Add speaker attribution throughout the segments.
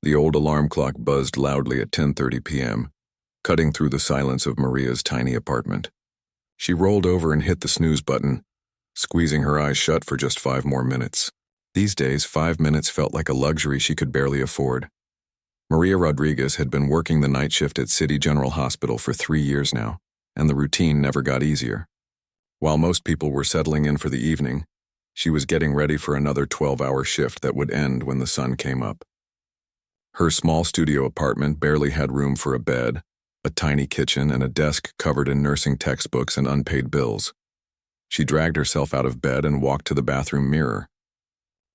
Speaker 1: The old alarm clock buzzed loudly at 10:30 p.m., cutting through the silence of Maria's tiny apartment. She rolled over and hit the snooze button, squeezing her eyes shut for just 5 more minutes. These days, 5 minutes felt like a luxury she could barely afford. Maria Rodriguez had been working the night shift at City General Hospital for 3 years now, and the routine never got easier. While most people were settling in for the evening, she was getting ready for another 12-hour shift that would end when the sun came up. Her small studio apartment barely had room for a bed, a tiny kitchen, and a desk covered in nursing textbooks and unpaid bills. She dragged herself out of bed and walked to the bathroom mirror.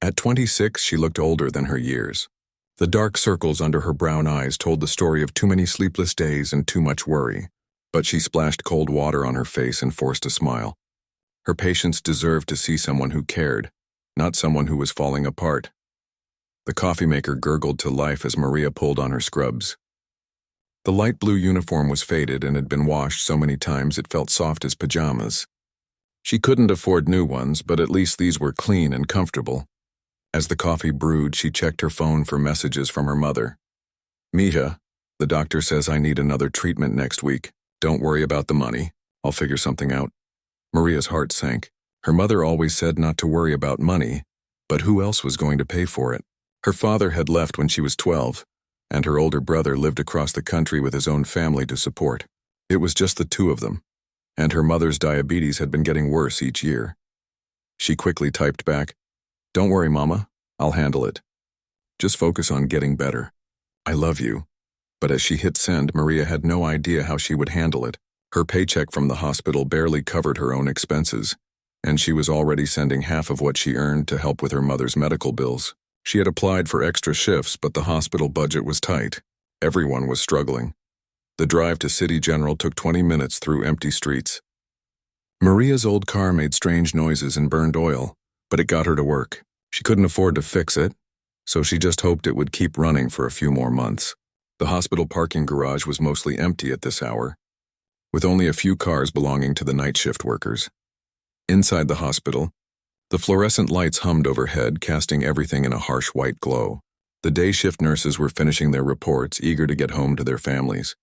Speaker 1: At 26, she looked older than her years. The dark circles under her brown eyes told the story of too many sleepless days and too much worry, but she splashed cold water on her face and forced a smile. Her patients deserved to see someone who cared, not someone who was falling apart. The coffee maker gurgled to life as Maria pulled on her scrubs. The light blue uniform was faded and had been washed so many times it felt soft as pajamas. She couldn't afford new ones, but at least these were clean and comfortable. As the coffee brewed, she checked her phone for messages from her mother. "Mija, the doctor says I need another treatment next week. Don't worry about the money. I'll figure something out." Maria's heart sank. Her mother always said not to worry about money, but who else was going to pay for it? Her father had left when she was 12, and her older brother lived across the country with his own family to support. It was just the two of them, and her mother's diabetes had been getting worse each year. She quickly typed back, "Don't worry, Mama. I'll handle it. Just focus on getting better. I love you." But as she hit send, Maria had no idea how she would handle it. Her paycheck from the hospital barely covered her own expenses, and she was already sending half of what she earned to help with her mother's medical bills. She had applied for extra shifts, but the hospital budget was tight. Everyone was struggling. The drive to City General took 20 minutes through empty streets. Maria's old car made strange noises and burned oil, but it got her to work. She couldn't afford to fix it, so she just hoped it would keep running for a few more months. The hospital parking garage was mostly empty at this hour, with only a few cars belonging to the night shift workers. Inside the hospital, the fluorescent lights hummed overhead, casting everything in a harsh white glow. The day shift nurses were finishing their reports, eager to get home to their families.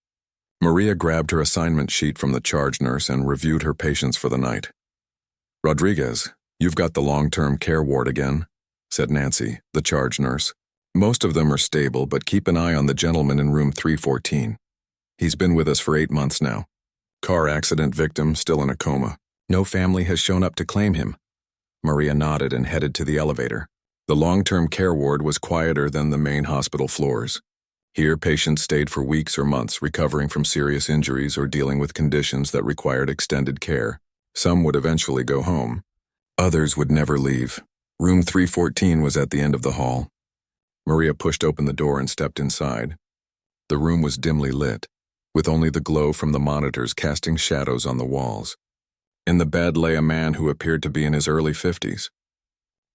Speaker 1: Maria grabbed her assignment sheet from the charge nurse and reviewed her patients for the night. "Rodriguez, you've got the long-term care ward again," said Nancy, the charge nurse. "Most of them are stable, but keep an eye on the gentleman in room 314. He's been with us for 8 months now. Car accident victim, still in a coma. No family has shown up to claim him." Maria nodded and headed to the elevator. The long-term care ward was quieter than the main hospital floors. Here, patients stayed for weeks or months, recovering from serious injuries or dealing with conditions that required extended care. Some would eventually go home. Others would never leave. Room 314 was at the end of the hall. Maria pushed open the door and stepped inside. The room was dimly lit, with only the glow from the monitors casting shadows on the walls. In the bed lay a man who appeared to be in his early 50s.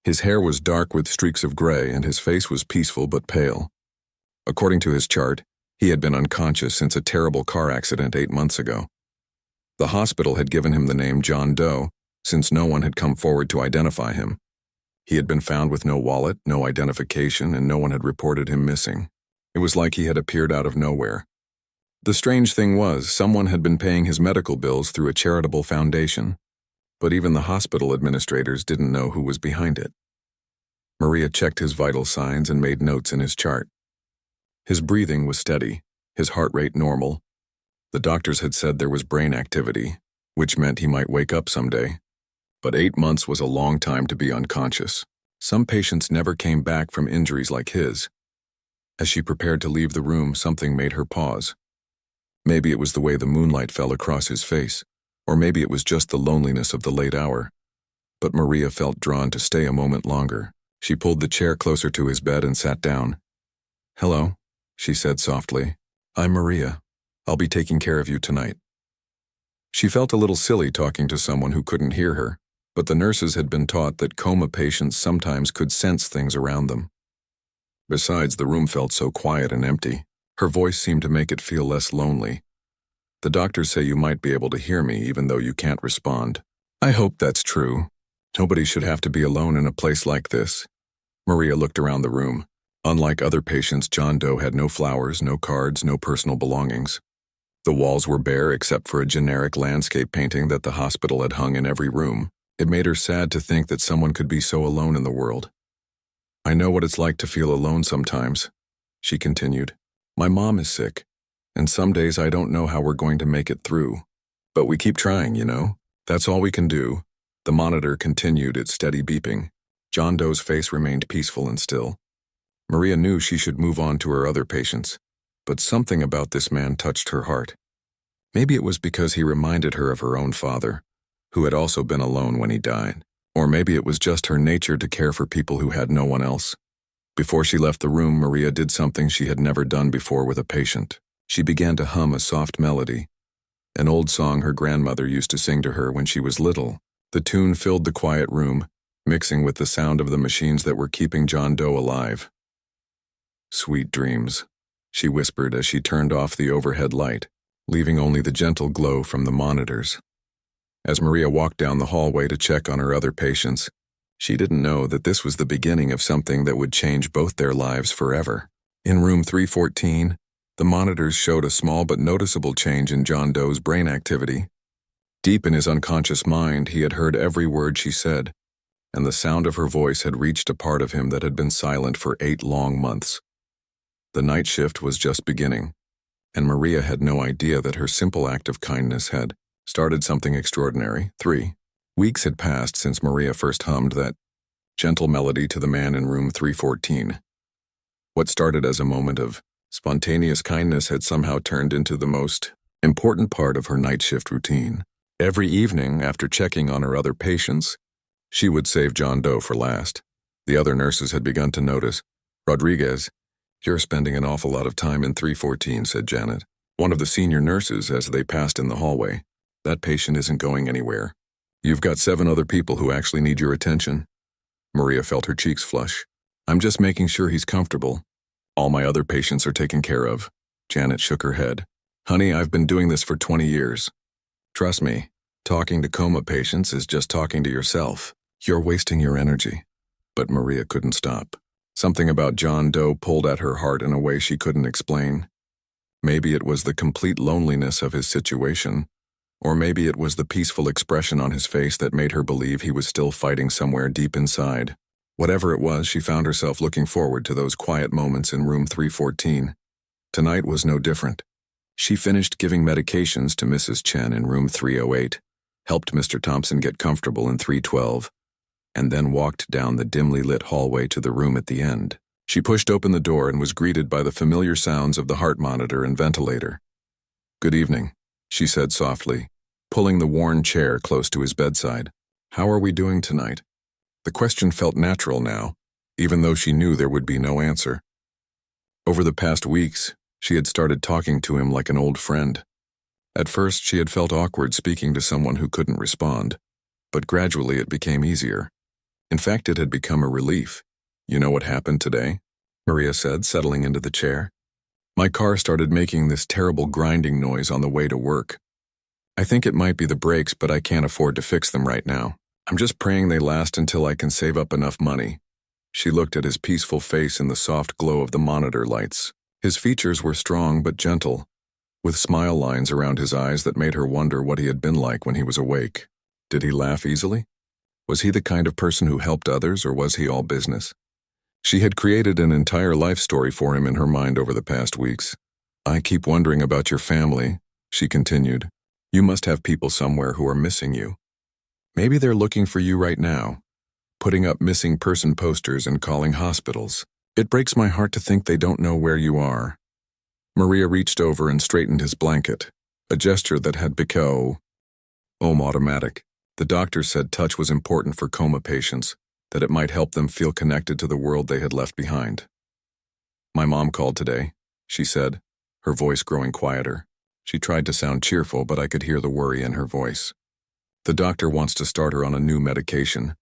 Speaker 1: His hair was dark with streaks of gray, and his face was peaceful but pale. According to his chart, he had been unconscious since a terrible car accident 8 months ago. The hospital had given him the name John Doe, since no one had come forward to identify him. He had been found with no wallet, no identification, and no one had reported him missing. It was like he had appeared out of nowhere. The strange thing was, someone had been paying his medical bills through a charitable foundation, but even the hospital administrators didn't know who was behind it. Maria checked his vital signs and made notes in his chart. His breathing was steady, his heart rate normal. The doctors had said there was brain activity, which meant he might wake up someday. But 8 months was a long time to be unconscious. Some patients never came back from injuries like his. As she prepared to leave the room, something made her pause. Maybe it was the way the moonlight fell across his face, or maybe it was just the loneliness of the late hour. But Maria felt drawn to stay a moment longer. She pulled the chair closer to his bed and sat down. "Hello," she said softly. "I'm Maria. I'll be taking care of you tonight." She felt a little silly talking to someone who couldn't hear her, but the nurses had been taught that coma patients sometimes could sense things around them. Besides, the room felt so quiet and empty. Her voice seemed to make it feel less lonely. "The doctors say you might be able to hear me even though you can't respond." "I hope that's true. Nobody should have to be alone in a place like this." Maria looked around the room. Unlike other patients, John Doe had no flowers, no cards, no personal belongings. The walls were bare except for a generic landscape painting that the hospital had hung in every room. It made her sad to think that someone could be so alone in the world. "I know what it's like to feel alone sometimes," she continued. "My mom is sick, and some days I don't know how we're going to make it through. But we keep trying, you know? That's all we can do." The monitor continued its steady beeping. John Doe's face remained peaceful and still. Maria knew she should move on to her other patients, but something about this man touched her heart. Maybe it was because he reminded her of her own father, who had also been alone when he died. Or maybe it was just her nature to care for people who had no one else. Before she left the room, Maria did something she had never done before with a patient. She began to hum a soft melody, an old song her grandmother used to sing to her when she was little. The tune filled the quiet room, mixing with the sound of the machines that were keeping John Doe alive. "Sweet dreams," she whispered as she turned off the overhead light, leaving only the gentle glow from the monitors. As Maria walked down the hallway to check on her other patients, she didn't know that this was the beginning of something that would change both their lives forever. In room 314, the monitors showed a small but noticeable change in John Doe's brain activity. Deep in his unconscious mind, he had heard every word she said, and the sound of her voice had reached a part of him that had been silent for 8 long months. The night shift was just beginning, and Maria had no idea that her simple act of kindness had started something extraordinary. 3 weeks had passed since Maria first hummed that gentle melody to the man in room 314. What started as a moment of spontaneous kindness had somehow turned into the most important part of her night shift routine. Every evening, after checking on her other patients, she would save John Doe for last. The other nurses had begun to notice. "Rodriguez, you're spending an awful lot of time in 314, said Janet, one of the senior nurses, as they passed in the hallway. "That patient isn't going anywhere. You've got 7 other people who actually need your attention." Maria felt her cheeks flush. "I'm just making sure he's comfortable. All my other patients are taken care of." Janet shook her head. "Honey, I've been doing this for 20 years. Trust me, talking to coma patients is just talking to yourself. You're wasting your energy." But Maria couldn't stop. Something about John Doe pulled at her heart in a way she couldn't explain. Maybe it was the complete loneliness of his situation, or maybe it was the peaceful expression on his face that made her believe he was still fighting somewhere deep inside. Whatever it was, she found herself looking forward to those quiet moments in room 314. Tonight was no different. She finished giving medications to Mrs. Chen in room 308, helped Mr. Thompson get comfortable in 312, and then walked down the dimly lit hallway to the room at the end. She pushed open the door and was greeted by the familiar sounds of the heart monitor and ventilator. "Good evening," she said softly, pulling the worn chair close to his bedside. "How are we doing tonight?" The question felt natural now, even though she knew there would be no answer. Over the past weeks, she had started talking to him like an old friend. At first, she had felt awkward speaking to someone who couldn't respond, but gradually it became easier. In fact, it had become a relief. "You know what happened today?" Maria said, settling into the chair. "My car started making this terrible grinding noise on the way to work. I think it might be the brakes, but I can't afford to fix them right now. I'm just praying they last until I can save up enough money." She looked at his peaceful face in the soft glow of the monitor lights. His features were strong but gentle, with smile lines around his eyes that made her wonder what he had been like when he was awake. Did he laugh easily? Was he the kind of person who helped others, or was he all business? She had created an entire life story for him in her mind over the past weeks. "I keep wondering about your family," she continued. "You must have people somewhere who are missing you. Maybe they're looking for you right now, putting up missing person posters and calling hospitals. It breaks my heart to think they don't know where you are." Maria reached over and straightened his blanket, a gesture that had become automatic. The doctor said touch was important for coma patients, that it might help them feel connected to the world they had left behind. "My mom called today," she said, her voice growing quieter. She tried to sound cheerful, but I could hear the worry in her voice. "The doctor wants to start her on a new medication,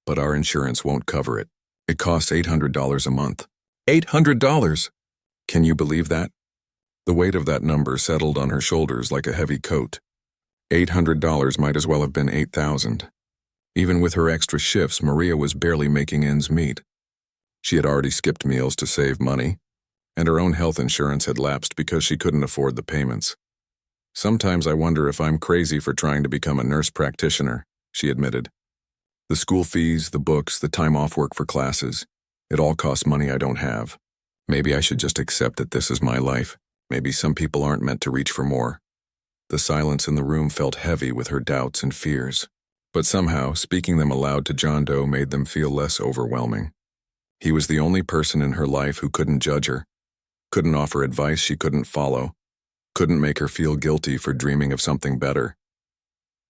Speaker 1: but our insurance won't cover it. It costs $800 a month." $800! Can you believe that? The weight of that number settled on her shoulders like a heavy coat. $800 might as well have been $8,000. Even with her extra shifts, Maria was barely making ends meet. She had already skipped meals to save money, and her own health insurance had lapsed because she couldn't afford the payments. "Sometimes I wonder if I'm crazy for trying to become a nurse practitioner," she admitted. "The school fees, the books, the time off work for classes, it all costs money I don't have. Maybe I should just accept that this is my life. Maybe some people aren't meant to reach for more." The silence in the room felt heavy with her doubts and fears, but somehow speaking them aloud to John Doe made them feel less overwhelming. He was the only person in her life who couldn't judge her, couldn't offer advice she couldn't follow, couldn't make her feel guilty for dreaming of something better.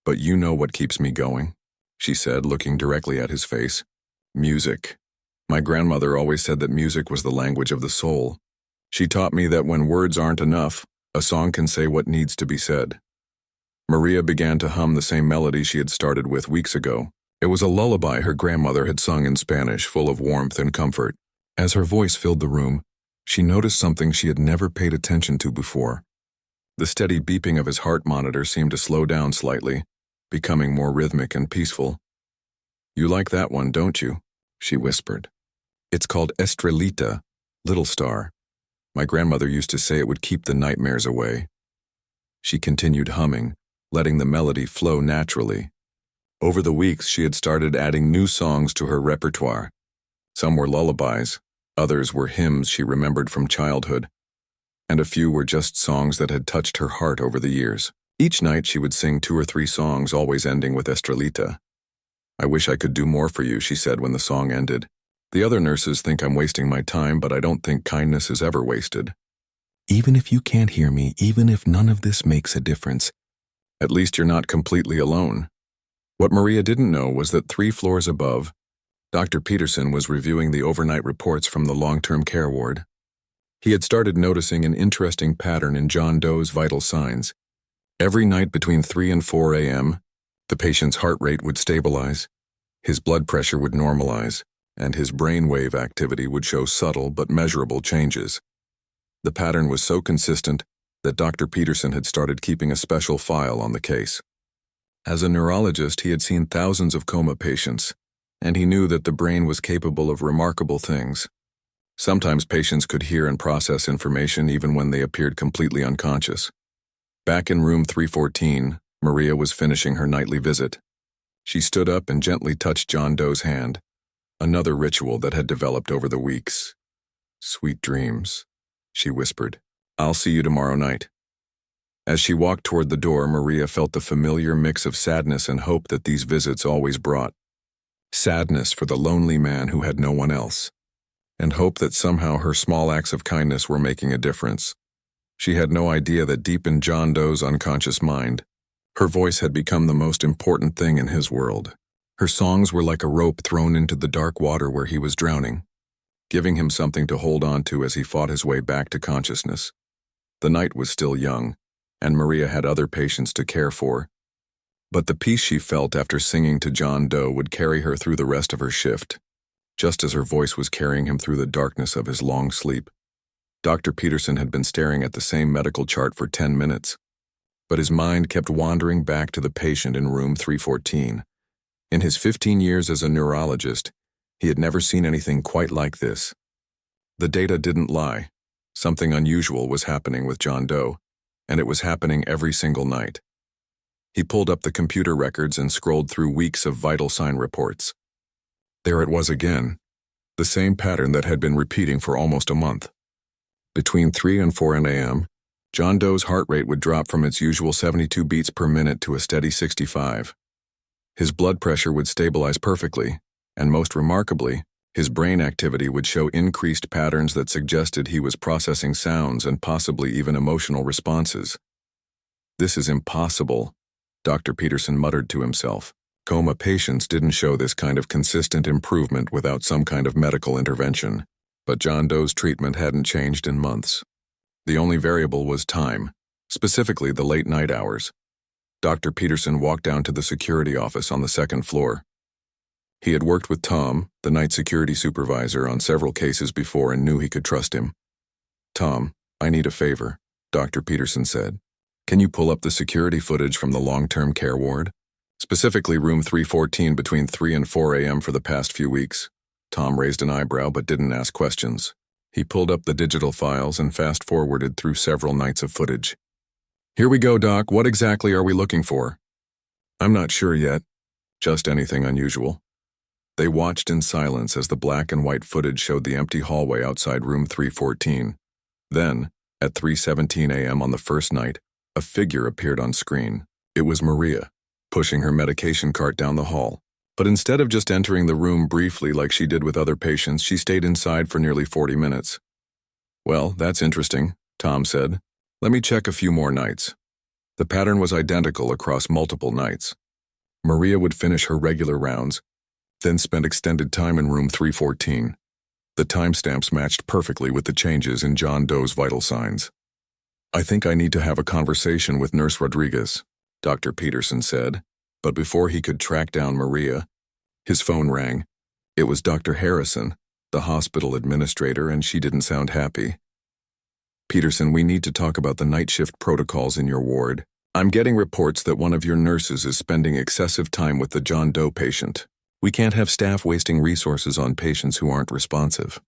Speaker 1: "But you know what keeps me going," she said, looking directly at his face. "Music. My grandmother always said that music was the language of the soul. She taught me that when words aren't enough, a song can say what needs to be said." Maria began to hum the same melody she had started with weeks ago. It was a lullaby her grandmother had sung in Spanish, full of warmth and comfort. As her voice filled the room, she noticed something she had never paid attention to before. The steady beeping of his heart monitor seemed to slow down slightly, becoming more rhythmic and peaceful. "You like that one, don't you?" she whispered. "It's called Estrellita, Little Star. My grandmother used to say it would keep the nightmares away." She continued humming, letting the melody flow naturally. Over the weeks, she had started adding new songs to her repertoire. Some were lullabies, others were hymns she remembered from childhood, and a few were just songs that had touched her heart over the years. Each night she would sing 2 or 3 songs, always ending with Estrellita. "I wish I could do more for you," she said when the song ended. "The other nurses think I'm wasting my time, but I don't think kindness is ever wasted. Even if you can't hear me, even if none of this makes a difference, at least you're not completely alone." What Maria didn't know was that 3 floors above, Dr. Peterson was reviewing the overnight reports from the long-term care ward. He had started noticing an interesting pattern in John Doe's vital signs. Every night between 3 and 4 a.m., the patient's heart rate would stabilize, his blood pressure would normalize, and his brainwave activity would show subtle but measurable changes. The pattern was so consistent that Dr. Peterson had started keeping a special file on the case. As a neurologist, he had seen thousands of coma patients, and he knew that the brain was capable of remarkable things. Sometimes patients could hear and process information even when they appeared completely unconscious. Back in room 314, Maria was finishing her nightly visit. She stood up and gently touched John Doe's hand, another ritual that had developed over the weeks. "Sweet dreams," she whispered. "I'll see you tomorrow night." As she walked toward the door, Maria felt the familiar mix of sadness and hope that these visits always brought. Sadness for the lonely man who had no one else, and hope that somehow her small acts of kindness were making a difference. She had no idea that deep in John Doe's unconscious mind, her voice had become the most important thing in his world. Her songs were like a rope thrown into the dark water where he was drowning, giving him something to hold on to as he fought his way back to consciousness. The night was still young, and Maria had other patients to care for, but the peace she felt after singing to John Doe would carry her through the rest of her shift, just as her voice was carrying him through the darkness of his long sleep. Dr. Peterson had been staring at the same medical chart for 10 minutes, but his mind kept wandering back to the patient in room 314. In his 15 years as a neurologist, he had never seen anything quite like this. The data didn't lie. Something unusual was happening with John Doe, and it was happening every single night. He pulled up the computer records and scrolled through weeks of vital sign reports. There it was again, the same pattern that had been repeating for almost a month. Between 3 and 4 a.m., John Doe's heart rate would drop from its usual 72 beats per minute to a steady 65. His blood pressure would stabilize perfectly, and most remarkably, his brain activity would show increased patterns that suggested he was processing sounds and possibly even emotional responses. "This is impossible," Dr. Peterson muttered to himself. Coma patients didn't show this kind of consistent improvement without some kind of medical intervention, but John Doe's treatment hadn't changed in months. The only variable was time, specifically the late night hours. Dr. Peterson walked down to the security office on the 2nd floor. He had worked with Tom, the night security supervisor, on several cases before and knew he could trust him. "Tom, I need a favor," Dr. Peterson said. "Can you pull up the security footage from the long-term care ward? Specifically room 314 between 3 and 4 a.m. for the past few weeks. Tom raised an eyebrow but didn't ask questions. He pulled up the digital files and fast-forwarded through several nights of footage. "Here we go, Doc. What exactly are we looking for?" "I'm not sure yet. Just anything unusual." They watched in silence as the black and white footage showed the empty hallway outside room 314. Then, at 3:17 a.m. on the first night, a figure appeared on screen. It was Maria, pushing her medication cart down the hall. But instead of just entering the room briefly like she did with other patients, she stayed inside for nearly 40 minutes. "Well, that's interesting," Tom said. "Let me check a few more nights." The pattern was identical across multiple nights. Maria would finish her regular rounds, then spend extended time in room 314. The timestamps matched perfectly with the changes in John Doe's vital signs. "I think I need to have a conversation with Nurse Rodriguez," Dr. Peterson said. But before he could track down Maria, his phone rang. It was Dr. Harrison, the hospital administrator, and she didn't sound happy. "Peterson, we need to talk about the night shift protocols in your ward. I'm getting reports that one of your nurses is spending excessive time with the John Doe patient. We can't have staff wasting resources on patients who aren't responsive."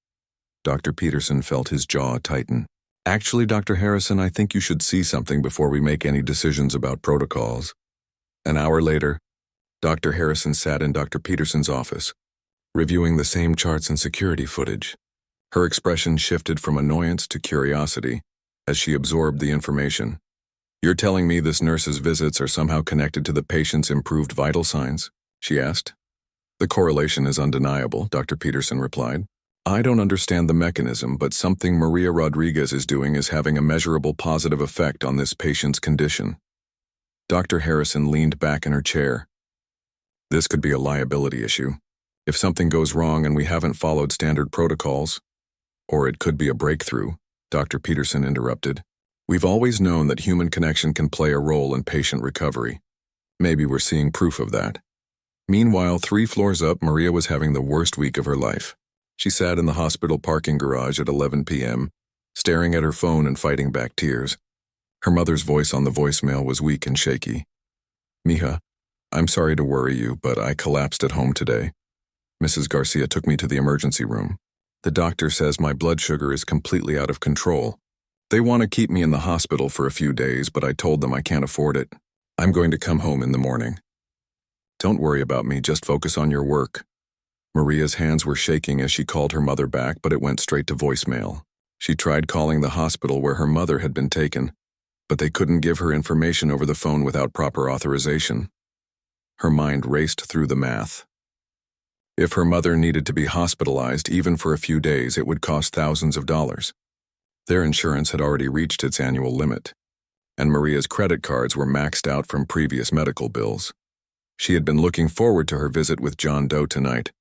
Speaker 1: Dr. Peterson felt his jaw tighten. "Actually, Dr. Harrison, I think you should see something before we make any decisions about protocols." An hour later, Dr. Harrison sat in Dr. Peterson's office, reviewing the same charts and security footage. Her expression shifted from annoyance to curiosity as she absorbed the information. "You're telling me this nurse's visits are somehow connected to the patient's improved vital signs?" she asked. "The correlation is undeniable," Dr. Peterson replied. "I don't understand the mechanism, but something Maria Rodriguez is doing is having a measurable positive effect on this patient's condition." Dr. Harrison leaned back in her chair. "This could be a liability issue. If something goes wrong and we haven't followed standard protocols, or it could be a breakthrough," Dr. Peterson interrupted. "We've always known that human connection can play a role in patient recovery. Maybe we're seeing proof of that." Meanwhile, 3 floors up, Maria was having the worst week of her life. She sat in the hospital parking garage at 11 p.m., staring at her phone and fighting back tears. Her mother's voice on the voicemail was weak and shaky. "Mija, I'm sorry to worry you, but I collapsed at home today. Mrs. Garcia took me to the emergency room. The doctor says my blood sugar is completely out of control. They want to keep me in the hospital for a few days, but I told them I can't afford it. I'm going to come home in the morning." "Don't worry about me, just focus on your work." Maria's hands were shaking as she called her mother back, but it went straight to voicemail. She tried calling the hospital where her mother had been taken, but they couldn't give her information over the phone without proper authorization. Her mind raced through the math. If her mother needed to be hospitalized even for a few days, it would cost thousands of dollars. Their insurance had already reached its annual limit, and Maria's credit cards were maxed out from previous medical bills. She had been looking forward to her visit with John Doe tonight,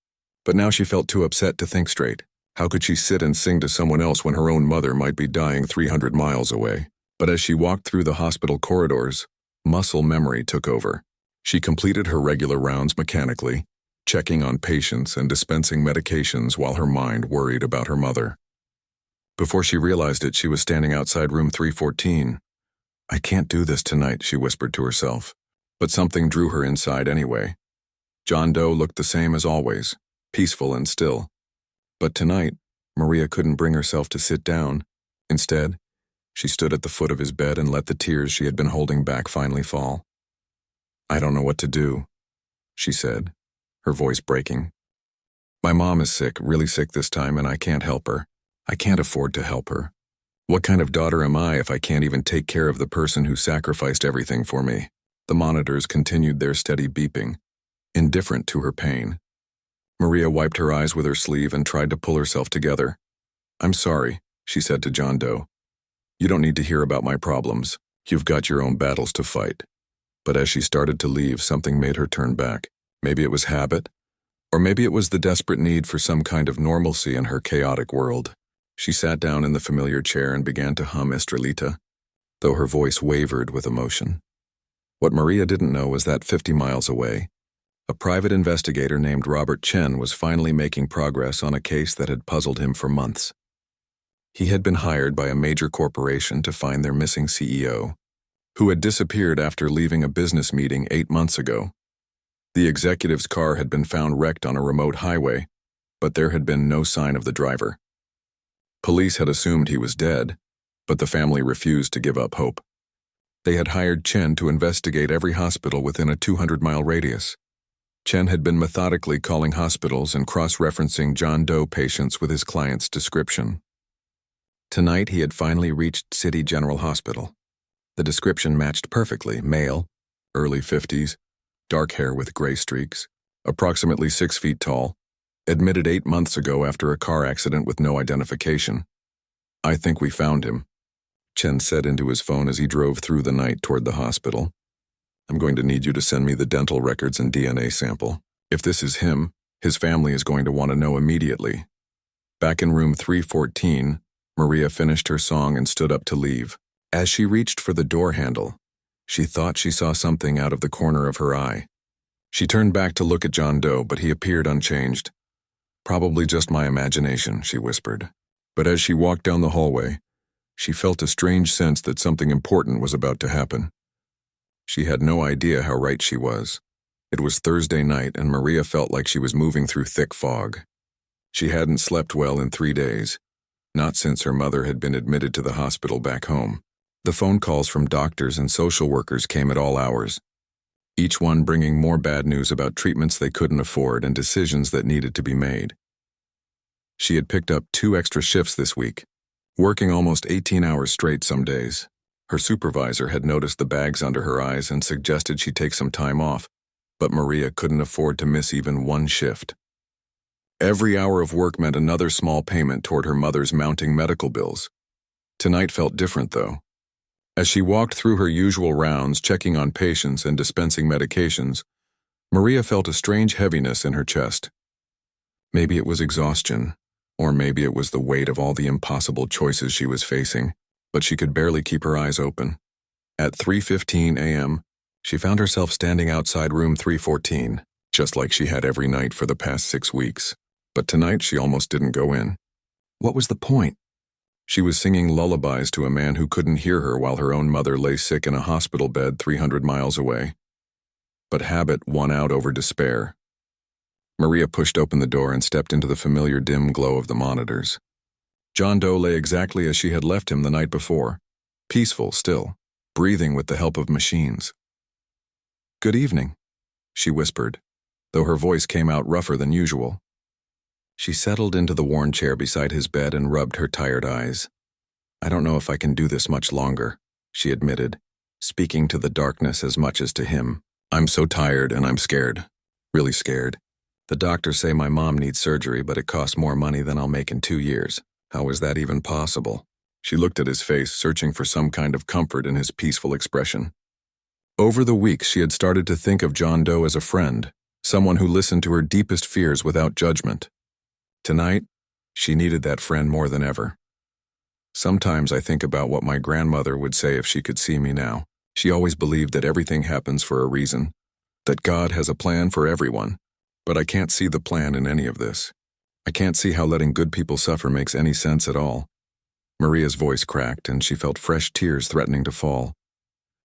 Speaker 1: but now she felt too upset to think straight. How could she sit and sing to someone else when her own mother might be dying 300 miles away? But as she walked through the hospital corridors, muscle memory took over. She completed her regular rounds mechanically, checking on patients and dispensing medications while her mind worried about her mother. Before she realized it, she was standing outside room 314. "I can't do this tonight," she whispered to herself. But something drew her inside anyway. John Doe looked the same as always, peaceful and still. But tonight, Maria couldn't bring herself to sit down. Instead, she stood at the foot of his bed and let the tears she had been holding back finally fall. "I don't know what to do," she said, her voice breaking. "My mom is sick, really sick this time, and I can't help her. I can't afford to help her. What kind of daughter am I if I can't even take care of the person who sacrificed everything for me?" The monitors continued their steady beeping, indifferent to her pain. Maria wiped her eyes with her sleeve and tried to pull herself together. "I'm sorry," she said to John Doe. "You don't need to hear about my problems. You've got your own battles to fight." But as she started to leave, something made her turn back. Maybe it was habit, or maybe it was the desperate need for some kind of normalcy in her chaotic world. She sat down in the familiar chair and began to hum Estrelita, though her voice wavered with emotion. What Maria didn't know was that 50 miles away, a private investigator named Robert Chen was finally making progress on a case that had puzzled him for months. He had been hired by a major corporation to find their missing CEO, who had disappeared after leaving a business meeting 8 months ago. The executive's car had been found wrecked on a remote highway, but there had been no sign of the driver. Police had assumed he was dead, but the family refused to give up hope. They had hired Chen to investigate every hospital within a 200-mile radius. Chen had been methodically calling hospitals and cross-referencing John Doe patients with his client's description. Tonight he had finally reached City General Hospital. The description matched perfectly: male, early 50s, dark hair with gray streaks, approximately 6 feet tall, admitted 8 months ago after a car accident with no identification. "I think we found him," Chen said into his phone as he drove through the night toward the hospital. "I'm going to need you to send me the dental records and DNA sample. If this is him, his family is going to want to know immediately." Back in room 314, Maria finished her song and stood up to leave. As she reached for the door handle, she thought she saw something out of the corner of her eye. She turned back to look at John Doe, but he appeared unchanged. "Probably just my imagination," she whispered. But as she walked down the hallway, she felt a strange sense that something important was about to happen. She had no idea how right she was. It was Thursday night, and Maria felt like she was moving through thick fog. She hadn't slept well in 3 days, not since her mother had been admitted to the hospital back home. The phone calls from doctors and social workers came at all hours, each one bringing more bad news about treatments they couldn't afford and decisions that needed to be made. She had picked up 2 extra shifts this week, working almost 18 hours straight some days. Her supervisor had noticed the bags under her eyes and suggested she take some time off, but Maria couldn't afford to miss even 1 shift. Every hour of work meant another small payment toward her mother's mounting medical bills. Tonight felt different, though. As she walked through her usual rounds, checking on patients and dispensing medications, Maria felt a strange heaviness in her chest. Maybe it was exhaustion, or maybe it was the weight of all the impossible choices she was facing, but she could barely keep her eyes open. At 3:15 a.m., she found herself standing outside room 314, just like she had every night for the past 6 weeks. But tonight she almost didn't go in. What was the point? She was singing lullabies to a man who couldn't hear her while her own mother lay sick in a hospital bed 300 miles away. But habit won out over despair. Maria pushed open the door and stepped into the familiar dim glow of the monitors. John Doe lay exactly as she had left him the night before, peaceful still, breathing with the help of machines. "Good evening," she whispered, though her voice came out rougher than usual. She settled into the worn chair beside his bed and rubbed her tired eyes. "I don't know if I can do this much longer," she admitted, speaking to the darkness as much as to him. "I'm so tired and I'm scared, really scared. The doctors say my mom needs surgery, but it costs more money than I'll make in 2 years. How is that even possible?" She looked at his face, searching for some kind of comfort in his peaceful expression. Over the weeks, she had started to think of John Doe as a friend, someone who listened to her deepest fears without judgment. Tonight, she needed that friend more than ever. "Sometimes I think about what my grandmother would say if she could see me now. She always believed that everything happens for a reason, that God has a plan for everyone. But I can't see the plan in any of this. I can't see how letting good people suffer makes any sense at all." Maria's voice cracked, and she felt fresh tears threatening to fall.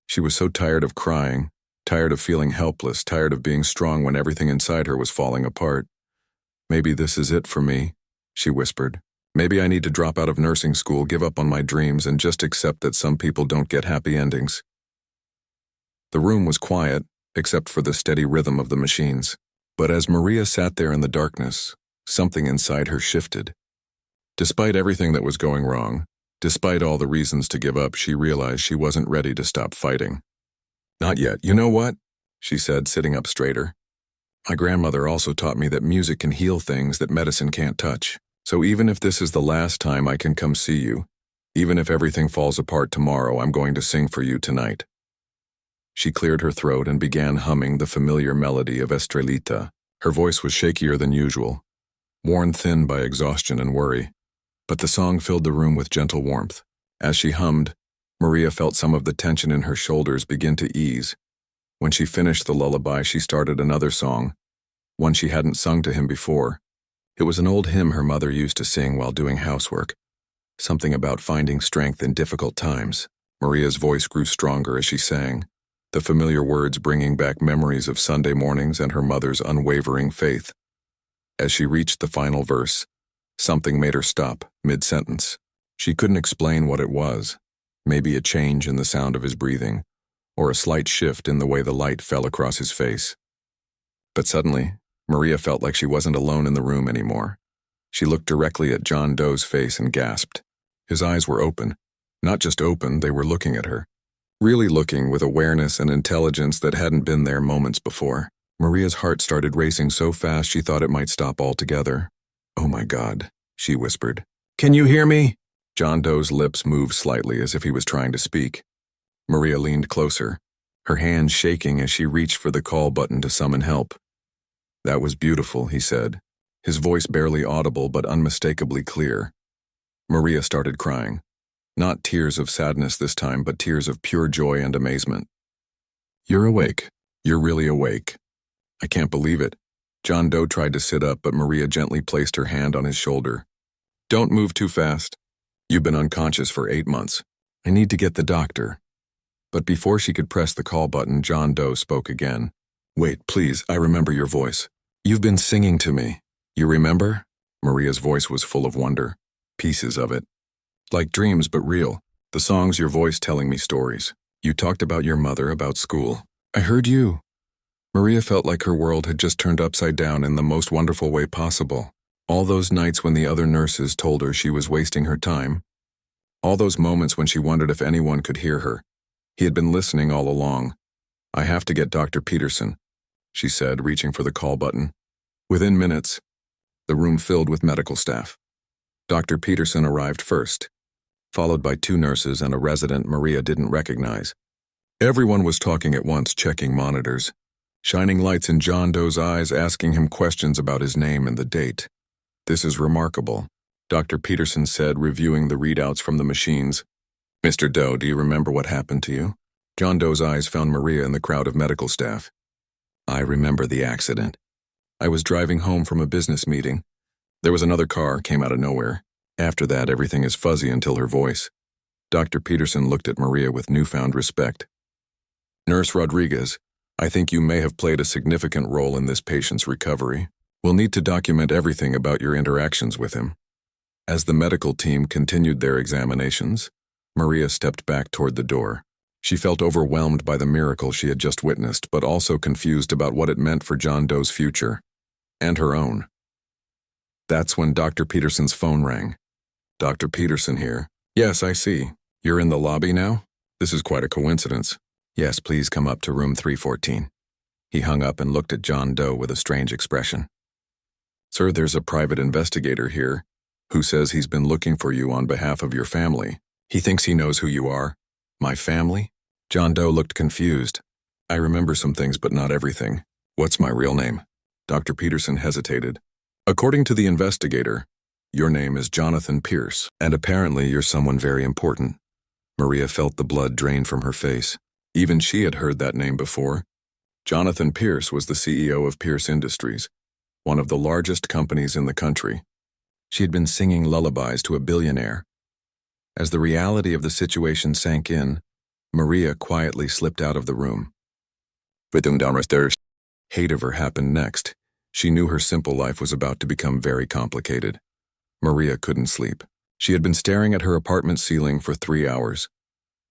Speaker 1: She was so tired of crying, tired of feeling helpless, tired of being strong when everything inside her was falling apart. "Maybe this is it for me," she whispered. "Maybe I need to drop out of nursing school, give up on my dreams, and just accept that some people don't get happy endings." The room was quiet, except for the steady rhythm of the machines. But as Maria sat there in the darkness, something inside her shifted. Despite everything that was going wrong, despite all the reasons to give up, she realized she wasn't ready to stop fighting. "Not yet. You know what?" she said, sitting up straighter. "My grandmother also taught me that music can heal things that medicine can't touch. So even if this is the last time I can come see you, even if everything falls apart tomorrow, I'm going to sing for you tonight." She cleared her throat and began humming the familiar melody of Estrellita. Her voice was shakier than usual, worn thin by exhaustion and worry, but the song filled the room with gentle warmth. As she hummed, Maria felt some of the tension in her shoulders begin to ease. When she finished the lullaby, she started another song, one she hadn't sung to him before. It was an old hymn her mother used to sing while doing housework, something about finding strength in difficult times. Maria's voice grew stronger as she sang, the familiar words bringing back memories of Sunday mornings and her mother's unwavering faith. As she reached the final verse, something made her stop, mid-sentence. She couldn't explain what it was. Maybe a change in the sound of his breathing, or a slight shift in the way the light fell across his face. But suddenly, Maria felt like she wasn't alone in the room anymore. She looked directly at John Doe's face and gasped. His eyes were open. Not just open, they were looking at her. Really looking with awareness and intelligence that hadn't been there moments before. Maria's heart started racing so fast she thought it might stop altogether. "Oh my God," she whispered. "Can you hear me?" John Doe's lips moved slightly as if he was trying to speak. Maria leaned closer, her hands shaking as she reached for the call button to summon help. "That was beautiful," he said, his voice barely audible but unmistakably clear. Maria started crying. Not tears of sadness this time, but tears of pure joy and amazement. "You're awake. You're really awake. I can't believe it." John Doe tried to sit up, but Maria gently placed her hand on his shoulder. "Don't move too fast. You've been unconscious for 8 months. I need to get the doctor." But before she could press the call button, John Doe spoke again. "Wait, please, I remember your voice. You've been singing to me. You remember?" Maria's voice was full of wonder. "Pieces of it. Like dreams, but real. The songs, your voice telling me stories. You talked about your mother, about school. I heard you." Maria felt like her world had just turned upside down in the most wonderful way possible. All those nights when the other nurses told her she was wasting her time. All those moments when she wondered if anyone could hear her. He had been listening all along. "I have to get Dr. Peterson," she said, reaching for the call button. Within minutes, the room filled with medical staff. Dr. Peterson arrived first, followed by 2 nurses and a resident Maria didn't recognize. Everyone was talking at once, checking monitors, shining lights in John Doe's eyes, asking him questions about his name and the date. "This is remarkable," Dr. Peterson said, reviewing the readouts from the machines. "Mr. Doe, do you remember what happened to you?" John Doe's eyes found Maria in the crowd of medical staff. "I remember the accident. I was driving home from a business meeting. There was another car, came out of nowhere. After that, everything is fuzzy until her voice." Dr. Peterson looked at Maria with newfound respect. "Nurse Rodriguez, I think you may have played a significant role in this patient's recovery. We'll need to document everything about your interactions with him." As the medical team continued their examinations, Maria stepped back toward the door. She felt overwhelmed by the miracle she had just witnessed, but also confused about what it meant for John Doe's future, and her own. That's when Dr. Peterson's phone rang. "Dr. Peterson here." "Yes, I see. You're in the lobby now? This is quite a coincidence." "Yes, please come up to room 314. He hung up and looked at John Doe with a strange expression. "Sir, there's a private investigator here who says he's been looking for you on behalf of your family. He thinks he knows who you are." "My family?" John Doe looked confused. "I remember some things, but not everything. What's my real name?" Dr. Peterson hesitated. "According to the investigator, your name is Jonathan Pierce, and apparently you're someone very important." Maria felt the blood drain from her face. Even she had heard that name before. Jonathan Pierce was the CEO of Pierce Industries, one of the largest companies in the country. She had been singing lullabies to a billionaire. As the reality of the situation sank in, Maria quietly slipped out of the room. Hate of her happened next. She knew her simple life was about to become very complicated. Maria couldn't sleep. She had been staring at her apartment ceiling for 3 hours,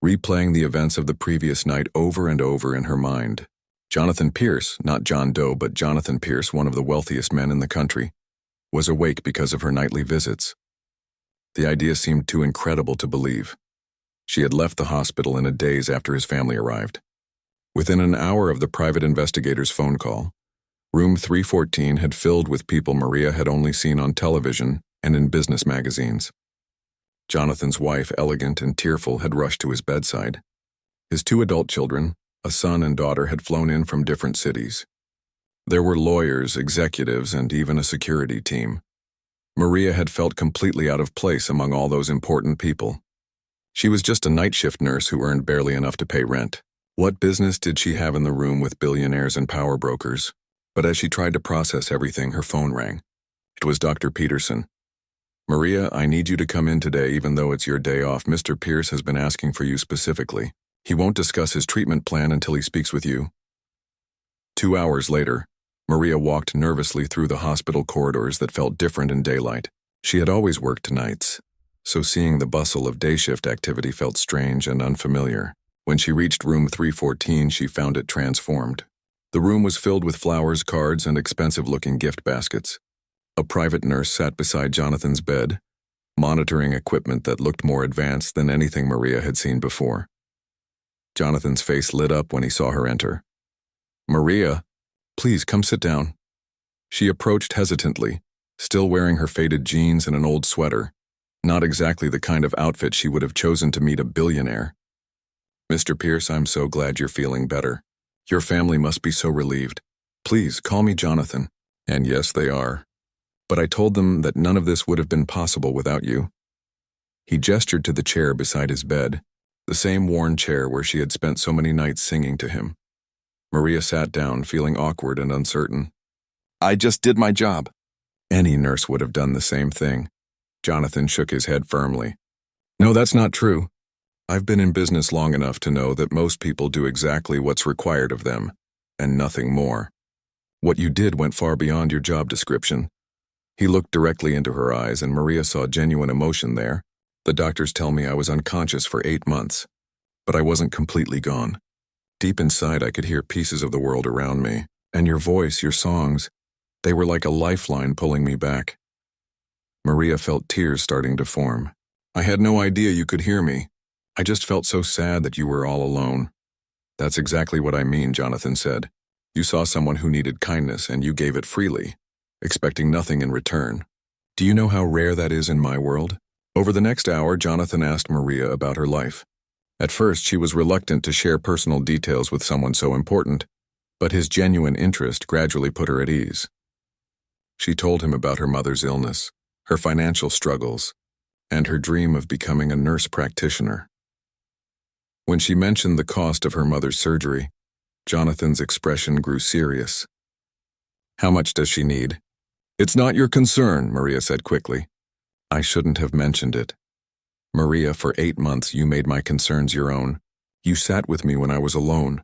Speaker 1: replaying the events of the previous night over and over in her mind. Jonathan Pierce, not John Doe, but Jonathan Pierce, one of the wealthiest men in the country, was awake because of her nightly visits. The idea seemed too incredible to believe. She had left the hospital in a daze after his family arrived. Within an hour of the private investigator's phone call, room 314 had filled with people Maria had only seen on television and in business magazines. Jonathan's wife, elegant and tearful, had rushed to his bedside. His 2 adult children, a son and daughter, had flown in from different cities. There were lawyers, executives, and even a security team. Maria had felt completely out of place among all those important people. She was just a night shift nurse who earned barely enough to pay rent. What business did she have in the room with billionaires and power brokers? But as she tried to process everything, her phone rang. It was Dr. Peterson. "Maria, I need you to come in today even though it's your day off. Mr. Pierce has been asking for you specifically. He won't discuss his treatment plan until he speaks with you." 2 hours later, Maria walked nervously through the hospital corridors that felt different in daylight. She had always worked nights, so seeing the bustle of day shift activity felt strange and unfamiliar. When she reached room 314, she found it transformed. The room was filled with flowers, cards, and expensive-looking gift baskets. A private nurse sat beside Jonathan's bed, monitoring equipment that looked more advanced than anything Maria had seen before. Jonathan's face lit up when he saw her enter. "Maria, please come sit down." She approached hesitantly, still wearing her faded jeans and an old sweater, not exactly the kind of outfit she would have chosen to meet a billionaire. "Mr. Pierce, I'm so glad you're feeling better. Your family must be so relieved. Please, call me Jonathan." "And yes, they are. But I told them that none of this would have been possible without you." He gestured to the chair beside his bed, the same worn chair where she had spent so many nights singing to him. Maria sat down, feeling awkward and uncertain. "I just did my job." Any nurse would have done the same thing. Jonathan shook his head firmly. "No, that's not true. I've been in business long enough to know that most people do exactly what's required of them, and nothing more. What you did went far beyond your job description." He looked directly into her eyes, and Maria saw genuine emotion there. "The doctors tell me I was unconscious for 8 months, but I wasn't completely gone. Deep inside, I could hear pieces of the world around me, and your voice, your songs, they were like a lifeline pulling me back." Maria felt tears starting to form. "I had no idea you could hear me. I just felt so sad that you were all alone." "That's exactly what I mean," Jonathan said. "You saw someone who needed kindness, and you gave it freely, expecting nothing in return. Do you know how rare that is in my world?" Over the next hour, Jonathan asked Maria about her life. At first, she was reluctant to share personal details with someone so important, but his genuine interest gradually put her at ease. She told him about her mother's illness, her financial struggles, and her dream of becoming a nurse practitioner. When she mentioned the cost of her mother's surgery, Jonathan's expression grew serious. "How much does she need?" "It's not your concern," Maria said quickly. "I shouldn't have mentioned it. Maria, for 8 months you made my concerns your own. You sat with me when I was alone,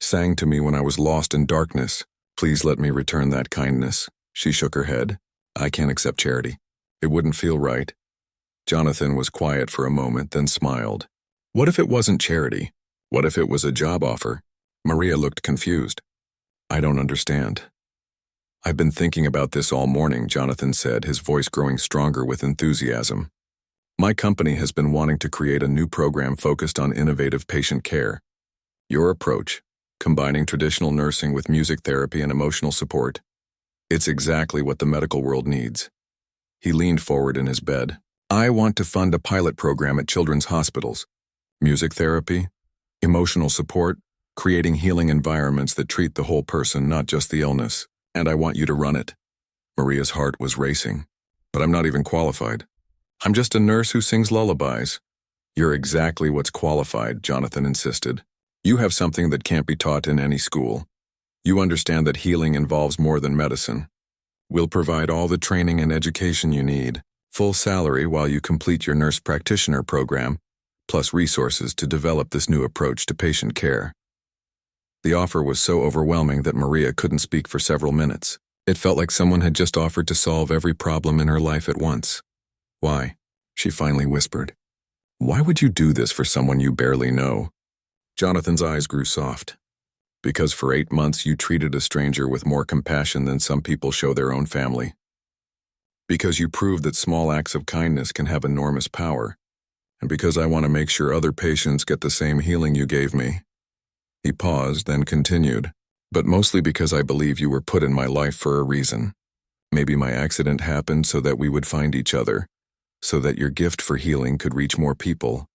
Speaker 1: sang to me when I was lost in darkness. Please let me return that kindness." She shook her head. "I can't accept charity. It wouldn't feel right." Jonathan was quiet for a moment, then smiled. "What if it wasn't charity? What if it was a job offer?" Maria looked confused. "I don't understand." "I've been thinking about this all morning," Jonathan said, his voice growing stronger with enthusiasm. "My company has been wanting to create a new program focused on innovative patient care. Your approach, combining traditional nursing with music therapy and emotional support, it's exactly what the medical world needs." He leaned forward in his bed. "I want to fund a pilot program at children's hospitals. Music therapy, emotional support, creating healing environments that treat the whole person, not just the illness. And I want you to run it." Maria's heart was racing. "But I'm not even qualified. I'm just a nurse who sings lullabies." "You're exactly what's qualified," Jonathan insisted. "You have something that can't be taught in any school. You understand that healing involves more than medicine. We'll provide all the training and education you need, full salary while you complete your nurse practitioner program, plus resources to develop this new approach to patient care." The offer was so overwhelming that Maria couldn't speak for several minutes. It felt like someone had just offered to solve every problem in her life at once. "Why?" she finally whispered. "Why would you do this for someone you barely know?" Jonathan's eyes grew soft. "Because for 8 months you treated a stranger with more compassion than some people show their own family. Because you proved that small acts of kindness can have enormous power. And because I want to make sure other patients get the same healing you gave me." He paused, then continued. "But mostly because I believe you were put in my life for a reason. Maybe my accident happened so that we would find each other, so that your gift for healing could reach more people."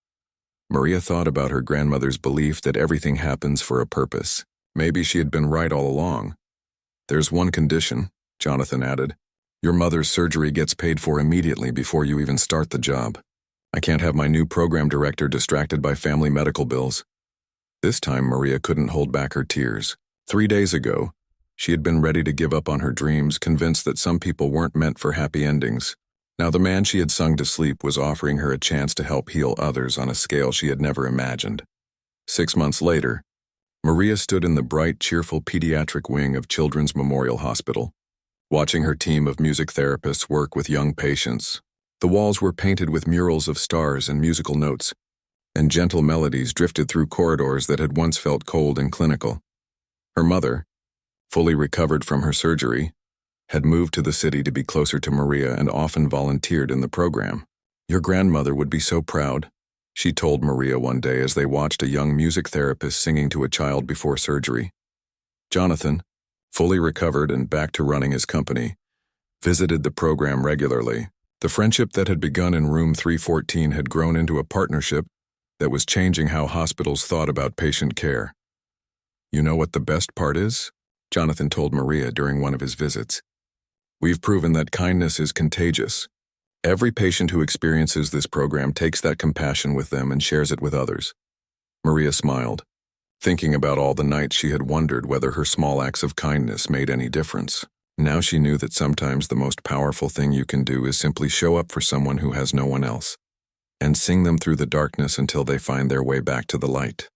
Speaker 1: Maria thought about her grandmother's belief that everything happens for a purpose. Maybe she had been right all along. "There's one condition," Jonathan added. "Your mother's surgery gets paid for immediately before you even start the job. I can't have my new program director distracted by family medical bills." This time Maria couldn't hold back her tears. 3 days ago, she had been ready to give up on her dreams, convinced that some people weren't meant for happy endings. Now the man she had sung to sleep was offering her a chance to help heal others on a scale she had never imagined. 6 months later, Maria stood in the bright, cheerful pediatric wing of Children's Memorial Hospital, watching her team of music therapists work with young patients. The walls were painted with murals of stars and musical notes, and gentle melodies drifted through corridors that had once felt cold and clinical. Her mother, fully recovered from her surgery, had moved to the city to be closer to Maria and often volunteered in the program. "Your grandmother would be so proud," she told Maria one day as they watched a young music therapist singing to a child before surgery. Jonathan, fully recovered and back to running his company, visited the program regularly. The friendship that had begun in room 314 had grown into a partnership that was changing how hospitals thought about patient care. "You know what the best part is?" Jonathan told Maria during one of his visits. "We've proven that kindness is contagious. Every patient who experiences this program takes that compassion with them and shares it with others." Maria smiled, thinking about all the nights she had wondered whether her small acts of kindness made any difference. Now she knew that sometimes the most powerful thing you can do is simply show up for someone who has no one else, and sing them through the darkness until they find their way back to the light.